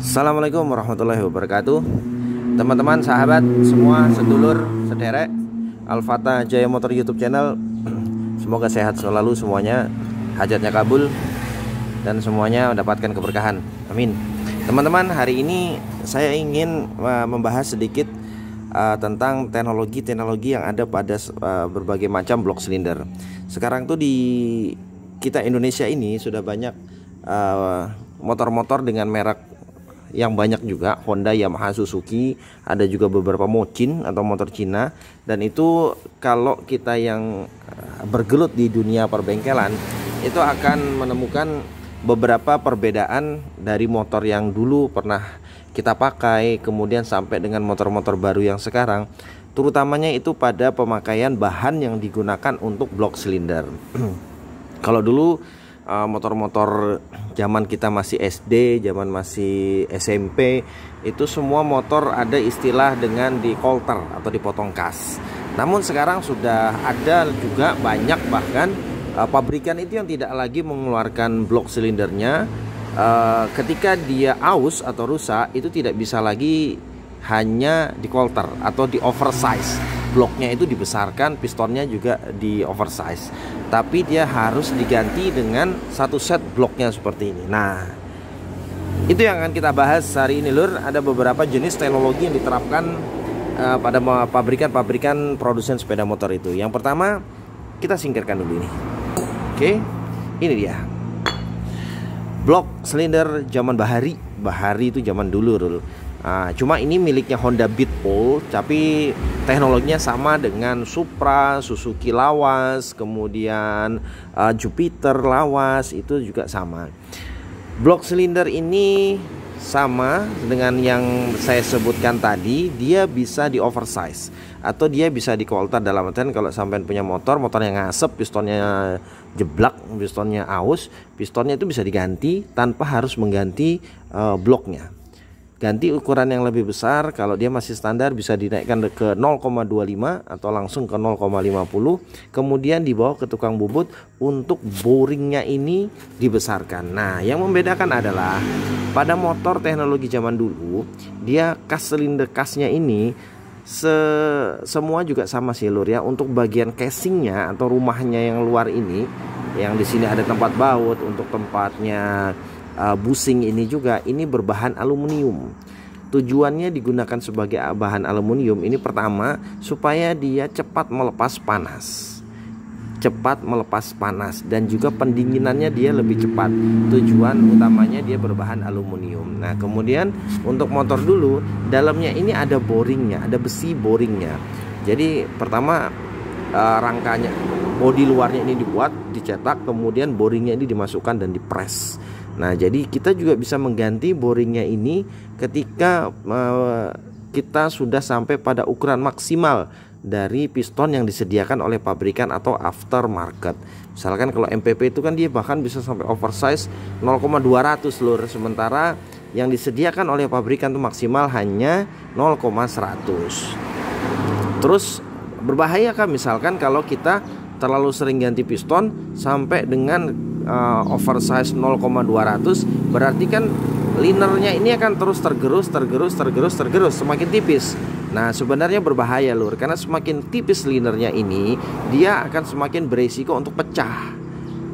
Assalamualaikum warahmatullahi wabarakatuh. Teman-teman, sahabat semua, sedulur, sederek Al-Fatah Jaya Motor YouTube channel. Semoga sehat selalu semuanya, hajatnya kabul, dan semuanya mendapatkan keberkahan. Amin. Teman-teman, hari ini saya ingin membahas sedikit tentang teknologi-teknologi yang ada pada berbagai macam blok silinder. Sekarang tuh di kita Indonesia ini sudah banyak motor-motor dengan merek yang banyak juga, Honda, Yamaha, Suzuki, ada juga beberapa Mochin atau motor Cina. Dan itu kalau kita yang bergelut di dunia perbengkelan itu akan menemukan beberapa perbedaan dari motor yang dulu pernah kita pakai kemudian sampai dengan motor-motor baru yang sekarang, terutamanya itu pada pemakaian bahan yang digunakan untuk blok silinder. Kalau dulu motor-motor zaman kita masih SD, zaman masih SMP, itu semua motor ada istilah dengan di kolter atau dipotong kas. Namun sekarang sudah ada juga banyak bahkan pabrikan itu yang tidak lagi mengeluarkan blok silindernya. Ketika dia aus atau rusak, itu tidak bisa lagi hanya di kolter atau di oversize. Bloknya itu dibesarkan, pistonnya juga di oversize, tapi dia harus diganti dengan satu set bloknya seperti ini. Nah, itu yang akan kita bahas hari ini, lur. Ada beberapa jenis teknologi yang diterapkan pada pabrikan-pabrikan produsen sepeda motor itu. Yang pertama, kita singkirkan dulu ini. Oke, ini dia blok silinder zaman Bahari. Bahari itu zaman dulu, lur. Cuma ini miliknya Honda Beat-Pole, tapi teknologinya sama dengan Supra, Suzuki Lawas, kemudian Jupiter Lawas, itu juga sama. Blok silinder ini sama dengan yang saya sebutkan tadi, dia bisa di oversize atau dia bisa di kolter. Dalam artian kalau sampai punya motor yang ngasep, pistonnya jeblak, pistonnya aus, pistonnya itu bisa diganti tanpa harus mengganti bloknya. Ganti ukuran yang lebih besar. Kalau dia masih standar bisa dinaikkan ke 0,25 atau langsung ke 0,50. Kemudian dibawa ke tukang bubut untuk boringnya ini dibesarkan. Nah, yang membedakan adalah pada motor teknologi zaman dulu, dia kas silinder kasnya ini semua juga sama sih, lur ya. Untuk bagian casingnya atau rumahnya yang luar ini, yang di sini ada tempat baut, untuk tempatnya busing ini juga, ini berbahan aluminium. Tujuannya digunakan sebagai bahan aluminium ini pertama supaya dia cepat melepas panas dan juga pendinginannya dia lebih cepat. Tujuan utamanya dia berbahan aluminium. Nah, kemudian untuk motor dulu, dalamnya ini ada boringnya, ada besi boringnya. Jadi pertama rangkanya, bodi luarnya ini dibuat, dicetak, kemudian boringnya ini dimasukkan dan dipres. Nah, jadi kita juga bisa mengganti boringnya ini ketika kita sudah sampai pada ukuran maksimal dari piston yang disediakan oleh pabrikan atau aftermarket. Misalkan kalau MPP itu kan dia bahkan bisa sampai oversize 0,200, lur. Sementara yang disediakan oleh pabrikan itu maksimal hanya 0,100. Terus berbahaya kan misalkan kalau kita terlalu sering ganti piston sampai dengan oversize 0,200, berarti kan linernya ini akan terus tergerus semakin tipis. Nah, sebenarnya berbahaya, lur, karena semakin tipis linernya ini, dia akan semakin beresiko untuk pecah.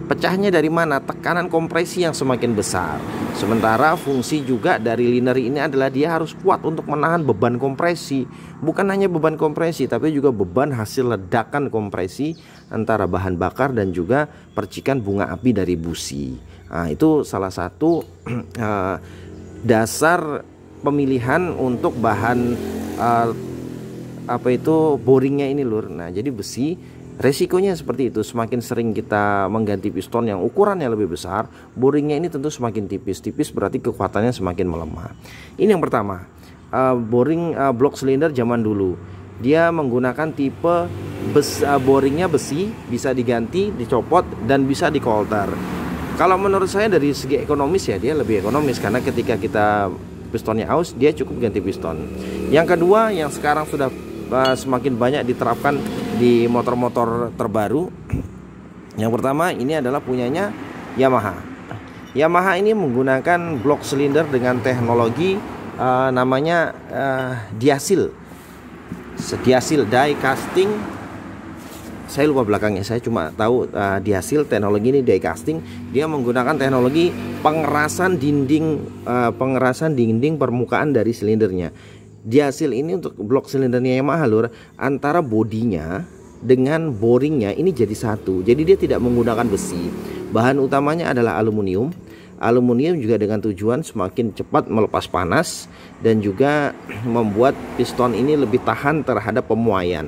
Pecahnya dari mana? Tekanan kompresi yang semakin besar. Sementara fungsi juga dari liner ini adalah dia harus kuat untuk menahan beban kompresi. Bukan hanya beban kompresi, tapi juga beban hasil ledakan kompresi antara bahan bakar dan juga percikan bunga api dari busi. Nah, itu salah satu dasar pemilihan untuk bahan boringnya ini, lur. Nah, jadi besi, resikonya seperti itu. Semakin sering kita mengganti piston yang ukurannya lebih besar, boringnya ini tentu semakin tipis. Tipis berarti kekuatannya semakin melemah. Ini yang pertama. Boring blok silinder zaman dulu, dia menggunakan tipe boringnya besi, bisa diganti, dicopot, dan bisa dikolter. Kalau menurut saya dari segi ekonomis ya, dia lebih ekonomis, karena ketika kita pistonnya aus, dia cukup ganti piston. Yang kedua, yang sekarang sudah semakin banyak diterapkan di motor-motor terbaru. Yang pertama ini adalah punyanya Yamaha. Yamaha ini menggunakan blok silinder dengan teknologi namanya diasil die casting. Saya lupa belakangnya, saya cuma tahu diasil. Teknologi ini die casting. Dia menggunakan teknologi pengerasan dinding permukaan dari silindernya. Diasil ini untuk blok silindernya Yamaha lur, antara bodinya dengan boringnya ini jadi satu. Jadi dia tidak menggunakan besi. Bahan utamanya adalah aluminium. Aluminium juga dengan tujuan semakin cepat melepas panas dan juga membuat piston ini lebih tahan terhadap pemuaian.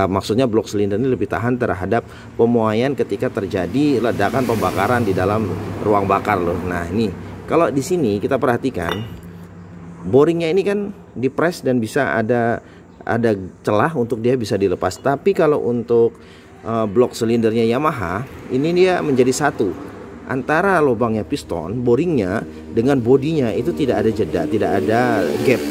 Maksudnya blok silinder ini lebih tahan terhadap pemuaian ketika terjadi ledakan pembakaran di dalam ruang bakar loh. Nah ini kalau di sini kita perhatikan, boringnya ini kan dipres dan bisa ada celah untuk dia bisa dilepas. Tapi kalau untuk blok silindernya Yamaha ini dia menjadi satu. Antara lubangnya piston, boringnya dengan bodinya itu tidak ada jeda, tidak ada gap.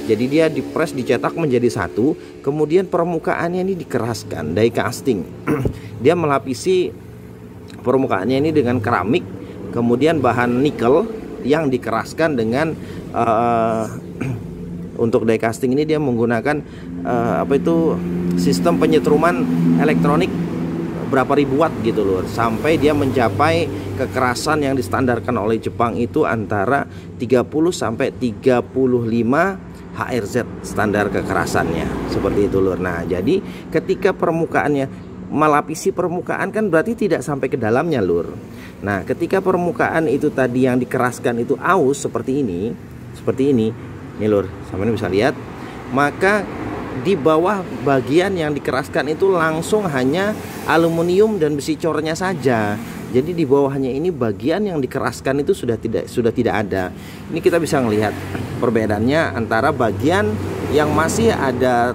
Jadi dia dipres, dicetak menjadi satu. Kemudian permukaannya ini dikeraskan, die casting. Dia melapisi permukaannya ini dengan keramik, kemudian bahan nikel yang dikeraskan dengan untuk die casting ini dia menggunakan sistem penyetruman elektronik berapa ribu watt gitu loh, sampai dia mencapai kekerasan yang distandarkan oleh Jepang itu antara 30 sampai 35 HRZ standar kekerasannya, seperti itu lur. Nah jadi ketika permukaannya melapisi permukaan kan berarti tidak sampai ke dalamnya lur. Nah ketika permukaan itu tadi yang dikeraskan itu aus seperti ini nih lur, sama ini bisa lihat, maka di bawah bagian yang dikeraskan itu langsung hanya aluminium dan besi cornya saja. Jadi di bawahnya ini bagian yang dikeraskan itu sudah tidak ada. Ini kita bisa melihat perbedaannya antara bagian yang masih ada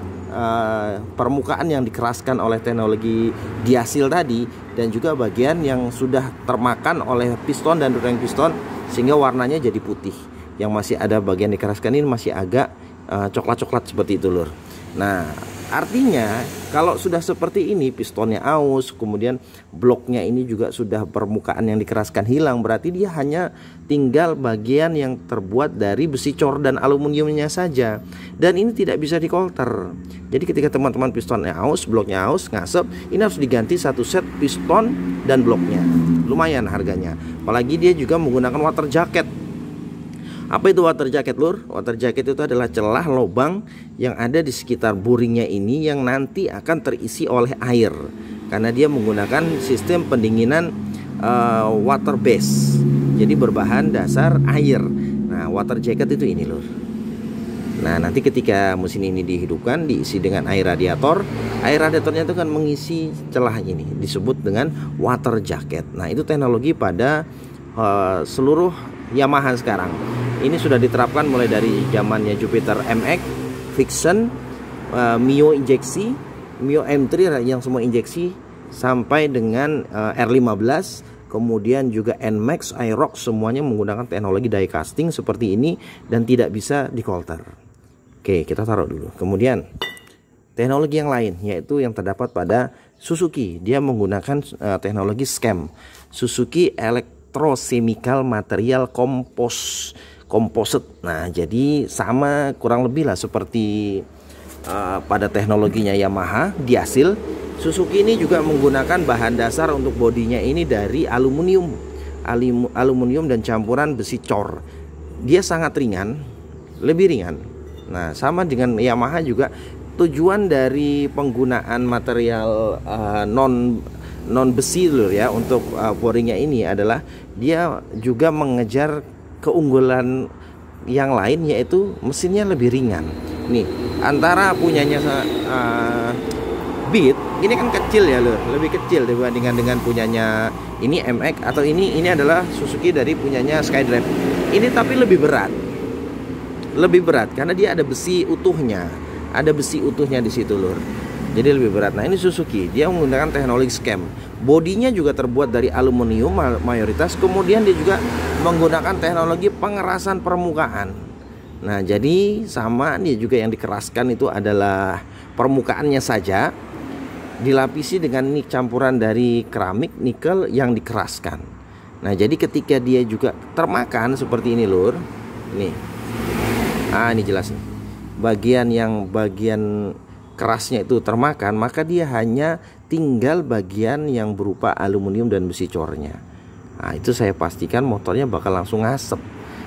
permukaan yang dikeraskan oleh teknologi diasil tadi, dan juga bagian yang sudah termakan oleh piston dan ring piston sehingga warnanya jadi putih. Yang masih ada bagian dikeraskan ini masih agak coklat-coklat seperti itu lur. Nah artinya kalau sudah seperti ini, pistonnya aus, kemudian bloknya ini juga sudah permukaan yang dikeraskan hilang, berarti dia hanya tinggal bagian yang terbuat dari besi cor dan aluminiumnya saja, dan ini tidak bisa dikolter. Jadi ketika teman-teman pistonnya aus, bloknya aus, ngasep, ini harus diganti satu set piston dan bloknya. Lumayan harganya, apalagi dia juga menggunakan water jacket. Apa itu water jacket lur? Water jacket itu adalah celah lubang yang ada di sekitar boringnya ini yang nanti akan terisi oleh air, karena dia menggunakan sistem pendinginan water base, jadi berbahan dasar air. Nah water jacket itu ini lur. Nah nanti ketika mesin ini dihidupkan, diisi dengan air radiatornya itu kan mengisi celah ini, disebut dengan water jacket. Nah itu teknologi pada seluruh Yamaha sekarang. Ini sudah diterapkan mulai dari zamannya Jupiter MX, Vixen, Mio injeksi, Mio M3 yang semua injeksi, sampai dengan R15, kemudian juga NMAX, Aerox, semuanya menggunakan teknologi die casting seperti ini dan tidak bisa dikolter. Oke, kita taruh dulu. Kemudian teknologi yang lain yaitu yang terdapat pada Suzuki. Dia menggunakan teknologi SCAM, Suzuki Electrochemical Material Composite. Nah jadi sama kurang lebih lah seperti pada teknologinya Yamaha diasil. Suzuki ini juga menggunakan bahan dasar untuk bodinya ini dari aluminium dan campuran besi cor. Dia sangat ringan, lebih ringan. Nah sama dengan Yamaha juga, tujuan dari penggunaan material non besi dulu ya untuk boringnya ini adalah dia juga mengejar keunggulan yang lain, yaitu mesinnya lebih ringan. Nih antara punyanya Beat ini kan kecil ya lur, lebih kecil dibandingkan dengan punyanya ini MX, atau ini adalah Suzuki dari punyanya Skydrive. Ini tapi lebih berat karena dia ada besi utuhnya di situ lur. Jadi lebih berat. Nah ini Suzuki, dia menggunakan teknologi SCAM. Bodinya juga terbuat dari aluminium mayoritas. Kemudian dia juga menggunakan teknologi pengerasan permukaan. Nah jadi sama, dia juga yang dikeraskan itu adalah permukaannya saja, dilapisi dengan campuran dari keramik nikel yang dikeraskan. Nah, jadi ketika dia juga termakan seperti ini lur, ini, ini jelas nih. Bagian kerasnya itu termakan, maka dia hanya tinggal bagian yang berupa aluminium dan besi cornya. Nah, itu saya pastikan motornya bakal langsung ngasep.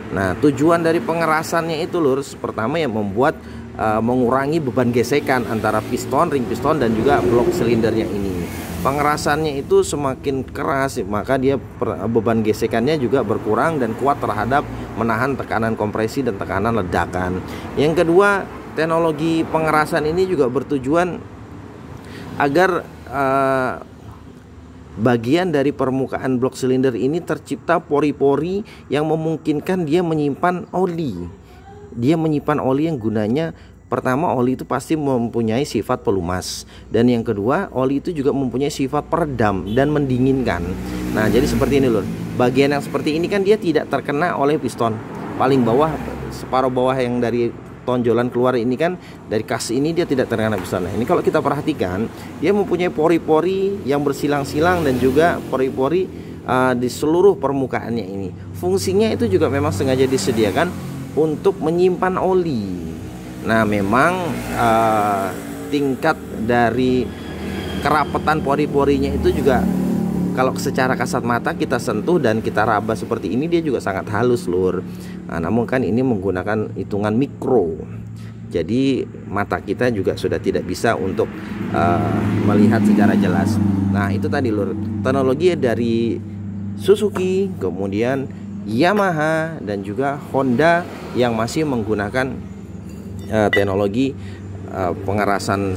Nah, tujuan dari pengerasannya itu lur, pertama yang membuat mengurangi beban gesekan antara piston, ring piston dan juga blok silindernya ini. Pengerasannya itu semakin keras, maka dia beban gesekannya juga berkurang dan kuat terhadap menahan tekanan kompresi dan tekanan ledakan. Yang kedua, teknologi pengerasan ini juga bertujuan agar bagian dari permukaan blok silinder ini tercipta pori-pori yang memungkinkan dia menyimpan oli. Dia menyimpan oli yang gunanya, pertama, oli itu pasti mempunyai sifat pelumas, dan yang kedua, oli itu juga mempunyai sifat peredam dan mendinginkan. Nah, jadi seperti ini lur. Bagian yang seperti ini kan dia tidak terkena oleh piston. Paling bawah, separuh bawah yang dari tonjolan keluar ini kan, dari kas ini dia tidak terkena piston. Nah, ini kalau kita perhatikan, dia mempunyai pori-pori yang bersilang-silang dan juga pori-pori di seluruh permukaannya ini. Fungsinya itu juga memang sengaja disediakan untuk menyimpan oli. Nah, memang tingkat dari kerapatan pori-porinya itu juga kalau secara kasat mata kita sentuh dan kita raba seperti ini, dia juga sangat halus lur. Nah, namun kan ini menggunakan hitungan mikro, jadi mata kita juga sudah tidak bisa untuk melihat secara jelas. Nah, itu tadi lur, teknologi dari Suzuki, kemudian Yamaha dan juga Honda yang masih menggunakan teknologi pengerasan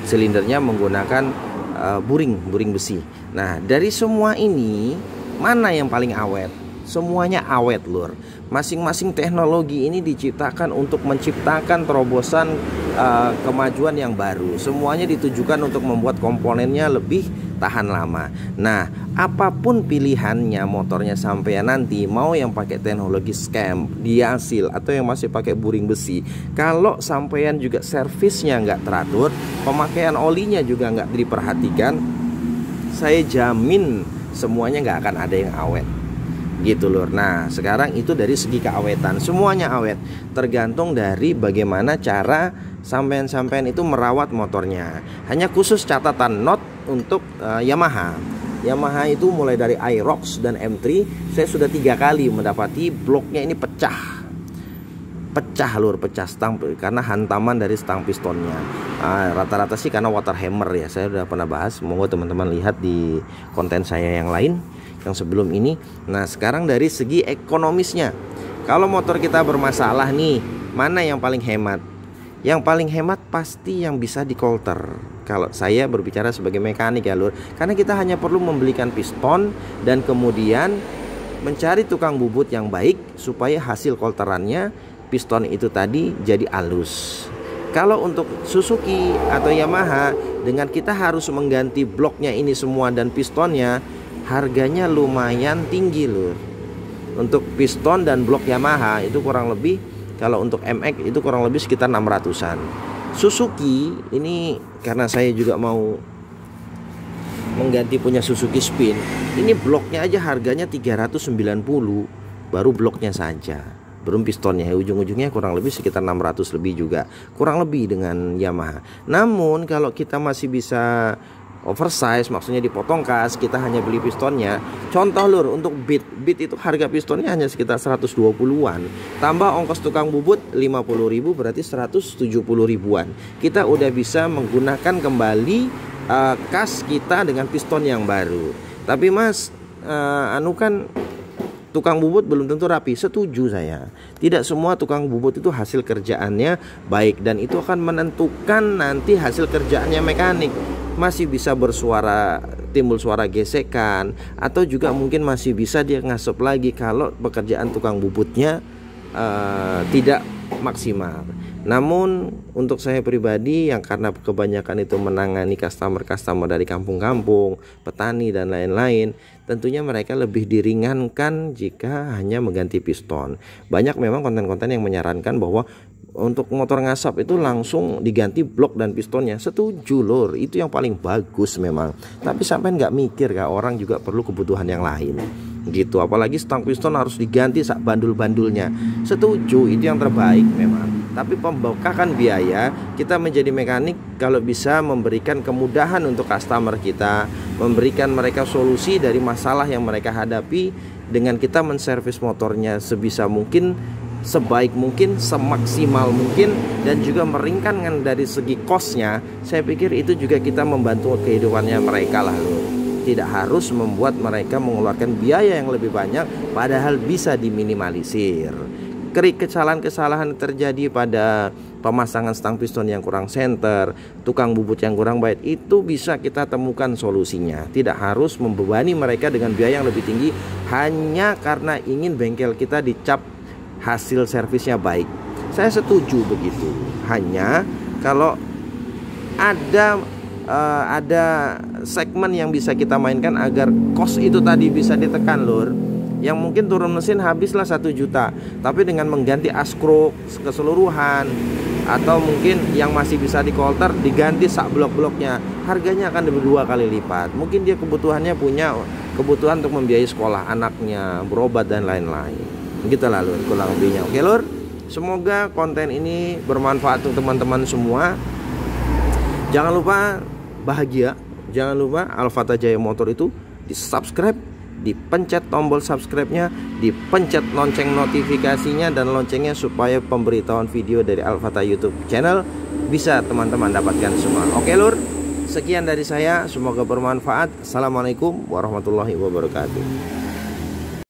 silindernya menggunakan buring besi. Nah, dari semua ini mana yang paling awet? Semuanya awet lur. Masing-masing teknologi ini diciptakan untuk menciptakan terobosan kemajuan yang baru. Semuanya ditujukan untuk membuat komponennya lebih tahan lama. Nah, apapun pilihannya motornya sampai nanti, mau yang pakai teknologi scam, diasil, atau yang masih pakai buring besi, kalau sampean juga servisnya nggak teratur, pemakaian olinya juga nggak diperhatikan, saya jamin semuanya nggak akan ada yang awet gitu lur. Nah, sekarang itu dari segi keawetan, semuanya awet, tergantung dari bagaimana cara sampean itu merawat motornya. Hanya khusus catatan not untuk Yamaha itu mulai dari Aerox dan M3, saya sudah 3 kali mendapati bloknya ini pecah lur, pecah stang karena hantaman dari stang pistonnya. Rata-rata sih karena water hammer ya, saya udah pernah bahas, monggo teman-teman lihat di konten saya yang lain yang sebelum ini. Nah, sekarang dari segi ekonomisnya, kalau motor kita bermasalah nih, mana yang paling hemat? Yang paling hemat pasti yang bisa di coulter. Kalau saya berbicara sebagai mekanik ya lur, karena kita hanya perlu membelikan piston dan kemudian mencari tukang bubut yang baik supaya hasil coulterannya piston itu tadi jadi halus. Kalau untuk Suzuki atau Yamaha, dengan kita harus mengganti bloknya ini semua dan pistonnya, harganya lumayan tinggi lur. Untuk piston dan blok Yamaha itu kurang lebih, kalau untuk MX itu kurang lebih sekitar 600-an. Suzuki ini karena saya juga mau mengganti punya Suzuki Spin, ini bloknya aja harganya 390, baru bloknya saja, belum pistonnya. Ujung-ujungnya kurang lebih sekitar 600 lebih juga, kurang lebih dengan Yamaha. Namun kalau kita masih bisa oversize, maksudnya dipotong kas, kita hanya beli pistonnya. Contoh lur, untuk beat itu harga pistonnya hanya sekitar 120-an, tambah ongkos tukang bubut 50.000, berarti 170 ribuan. Kita udah bisa menggunakan kembali kas kita dengan piston yang baru. Tapi mas, kan tukang bubut belum tentu rapi. Setuju saya, tidak semua tukang bubut itu hasil kerjaannya baik, dan itu akan menentukan nanti hasil kerjaannya mekanik. Masih bisa bersuara, timbul suara gesekan, atau juga mungkin masih bisa dia ngasep lagi kalau pekerjaan tukang bubutnya tidak maksimal. Namun untuk saya pribadi yang karena kebanyakan itu menangani customer dari kampung-kampung, petani dan lain-lain, tentunya mereka lebih diringankan jika hanya mengganti piston. Banyak memang konten-konten yang menyarankan bahwa untuk motor ngasap itu langsung diganti blok dan pistonnya. Setuju lur, itu yang paling bagus memang. Tapi sampai nggak mikir kak, orang juga perlu kebutuhan yang lain gitu. Apalagi stang piston harus diganti sak bandul-bandulnya. Setuju, itu yang terbaik memang. Tapi pembengkakan biaya, kita menjadi mekanik kalau bisa memberikan kemudahan untuk customer kita, memberikan mereka solusi dari masalah yang mereka hadapi dengan kita menservis motornya sebisa mungkin, sebaik mungkin, semaksimal mungkin, dan juga meringkankan dari segi kosnya. Saya pikir itu juga kita membantu kehidupannya mereka lah loh. Tidak harus membuat mereka mengeluarkan biaya yang lebih banyak, padahal bisa diminimalisir. Kesalahan-kesalahan terjadi pada pemasangan stang piston yang kurang senter, tukang bubut yang kurang baik, itu bisa kita temukan solusinya. Tidak harus membebani mereka dengan biaya yang lebih tinggi hanya karena ingin bengkel kita dicap hasil servisnya baik. Saya setuju begitu. Hanya kalau ada segmen yang bisa kita mainkan agar cost itu tadi bisa ditekan lur. Yang mungkin turun mesin habislah 1 juta, tapi dengan mengganti askruk keseluruhan, atau mungkin yang masih bisa dikolter diganti sak blok-bloknya, harganya akan lebih 2 kali lipat. Mungkin dia kebutuhannya punya kebutuhan untuk membiayai sekolah anaknya, berobat dan lain-lain. Begitu lah lur, kurang lebihnya. Oke lur, semoga konten ini bermanfaat untuk teman-teman semua. Jangan lupa bahagia, jangan lupa Alfata Jaya Motor itu di subscribe, dipencet tombol subscribe-nya, dipencet lonceng notifikasinya dan loncengnya supaya pemberitahuan video dari Alfata YouTube channel bisa teman-teman dapatkan semua. Oke lur, sekian dari saya, semoga bermanfaat. Assalamualaikum warahmatullahi wabarakatuh.